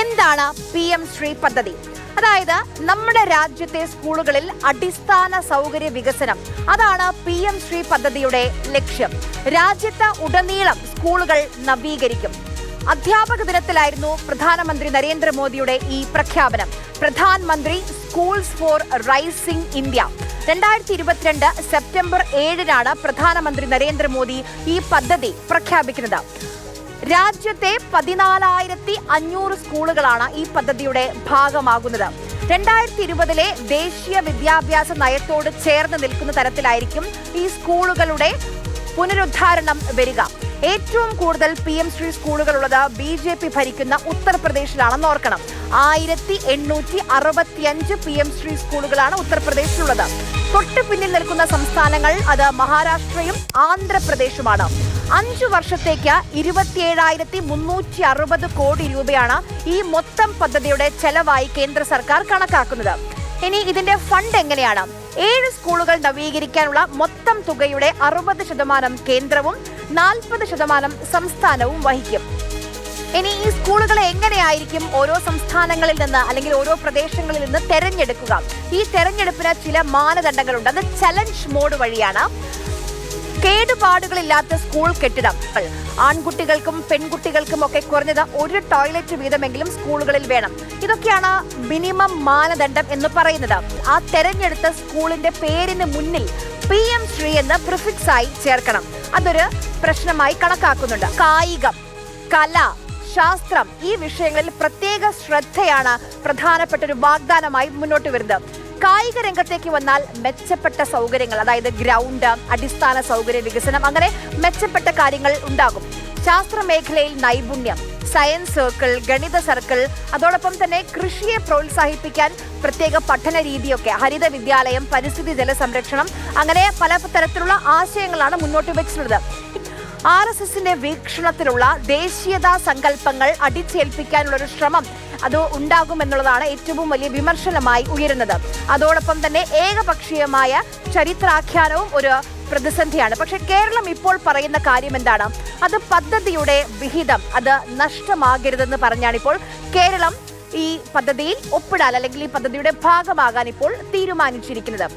എന്താണ് PM ശ്രീ പദ്ധതി? അതായത് നമ്മുടെ രാജ്യത്തെ സ്കൂളുകളിൽ അടിസ്ഥാന സൗകര്യ വികസനം, അതാണ് PM ശ്രീ പദ്ധതിയുടെ ലക്ഷ്യം. രാജ്യത്ത് ഉടനീളം സ്കൂളുകൾ നവീകരിക്കും. അധ്യാപക ദിനത്തിലായിരുന്നു പ്രധാനമന്ത്രി നരേന്ദ്രമോദിയുടെ ഈ പ്രഖ്യാപനം. പ്രധാനമന്ത്രി schools for rising India 2022 September 7-നാണ് പ്രധാനമന്ത്രി നരേന്ദ്രമോദി ഈ പദ്ധതി പ്രഖ്യാപിക്കുന്നത്. രാജ്യത്തെ 14,500 സ്കൂളുകളാണ് ഈ പദ്ധതിയുടെ ഭാഗമാകുന്നത്. 2020 ദേശീയ വിദ്യാഭ്യാസ നയത്തോട് ചേർന്ന് നിൽക്കുന്ന തരത്തിലായിരിക്കും ഈ സ്കൂളുകളുടെ പുനരുദ്ധാരണം വരിക. ഏറ്റവും കൂടുതൽ PM ശ്രീ സ്കൂളുകളുള്ളത് BJP ഭരിക്കുന്ന ഉത്തർപ്രദേശിലാണെന്ന് ഓർക്കണം. 1865 PM ശ്രീ സ്കൂളുകളാണ് ഉത്തർപ്രദേശിലുള്ളത്. തൊട്ട് പിന്നിൽ നിൽക്കുന്ന സംസ്ഥാനങ്ങൾ അത് മഹാരാഷ്ട്രയും ആന്ധ്രാപ്രദേശുമാണ്. 5 വർഷത്തേക്ക് 27,360 കോടി രൂപയാണ് ഈ മൊത്തം പദ്ധതിയുടെ ചെലവായി കേന്ദ്ര സർക്കാർ കണക്കാക്കുന്നത്. ഇനി ഇതിന്റെ ഫണ്ട് എങ്ങനെയാണ്? 7 സ്കൂളുകൾ നവീകരിക്കാനുള്ള മൊത്തം തുകയുടെ 60% കേന്ദ്രവും 40% സംസ്ഥാനവും വഹിക്കും. ഇനി ഈ സ്കൂളുകളെ എങ്ങനെയായിരിക്കും ഓരോ സംസ്ഥാനങ്ങളിൽ നിന്ന് അല്ലെങ്കിൽ ഓരോ പ്രദേശങ്ങളിൽ നിന്ന് തെരഞ്ഞെടുക്കുക? ഈ തെരഞ്ഞെടുപ്പിന് ചില മാനദണ്ഡങ്ങളുണ്ട്. അത് ചലഞ്ച് മോഡ് വഴിയാണ്. കേടുപാടുകളില്ലാത്ത സ്കൂൾ കെട്ടിടങ്ങൾ, ആൺകുട്ടികൾക്കും പെൺകുട്ടികൾക്കും ഒക്കെ കുറഞ്ഞത് ഒരു ടോയ്ലറ്റ് വീതമെങ്കിലും സ്കൂളുകളിൽ വേണം. ഇതൊക്കെയാണ് മിനിമം മാനദണ്ഡം എന്ന് പറയുന്നത്. ആ തെരഞ്ഞെടുത്ത സ്കൂളിന്റെ പേരിന് മുന്നിൽ PM ശ്രീ എന്ന് പ്രിഫിക്സ് ആയി ചേർക്കണം. അതൊരു പ്രശ്നമായി കണക്കാക്കുന്നുണ്ട്. കായികം, കല, ശാസ്ത്രം ഈ വിഷയങ്ങളിൽ പ്രത്യേക ശ്രദ്ധയാണ് പ്രധാനപ്പെട്ട ഒരു വാഗ്ദാനമായി മുന്നോട്ട് വരുന്നത്. കായിക രംഗത്തേക്ക് വന്നാൽ മെച്ചപ്പെട്ട സൗകര്യങ്ങൾ, അതായത് ഗ്രൗണ്ട്, അടിസ്ഥാന സൗകര്യ വികസനം, അങ്ങനെ മെച്ചപ്പെട്ട കാര്യങ്ങൾ ഉണ്ടാകും. ശാസ്ത്ര മേഖലയിൽ നൈപുണ്യം, സയൻസ് സർക്കിൾ, ഗണിത സർക്കിൾ, അതോടൊപ്പം തന്നെ കൃഷിയെ പ്രോത്സാഹിപ്പിക്കാൻ പ്രത്യേക പഠന രീതിയൊക്കെ, ഹരിത വിദ്യാലയം, പരിസ്ഥിതി ജല സംരക്ഷണം, അങ്ങനെ പല തരത്തിലുള്ള ആശയങ്ങളാണ് മുന്നോട്ട് വെച്ചിട്ടുള്ളത്. RSSന്റെ വീക്ഷണത്തിലുള്ള ദേശീയതാ സങ്കല്പങ്ങൾ അടിച്ചേൽപ്പിക്കാനുള്ളൊരു ശ്രമം അത് ഉണ്ടാകുമെന്നുള്ളതാണ് ഏറ്റവും വലിയ വിമർശനമായി ഉയരുന്നത്. അതോടൊപ്പം തന്നെ ഏകപക്ഷീയമായ ചരിത്രാഖ്യാനവും ഒരു പ്രതിസന്ധിയാണ്. പക്ഷെ കേരളം ഇപ്പോൾ പറയുന്ന കാര്യം എന്താണ്? അത് പദ്ധതിയുടെ വിഹിതം അത് നഷ്ടമാകരുതെന്ന് പറഞ്ഞാണ് ഇപ്പോൾ കേരളം ഈ പദ്ധതിയിൽ ഒപ്പിടാൻ അല്ലെങ്കിൽ ഈ പദ്ധതിയുടെ ഭാഗമാകാൻ ഇപ്പോൾ തീരുമാനിച്ചിരിക്കുന്നത്.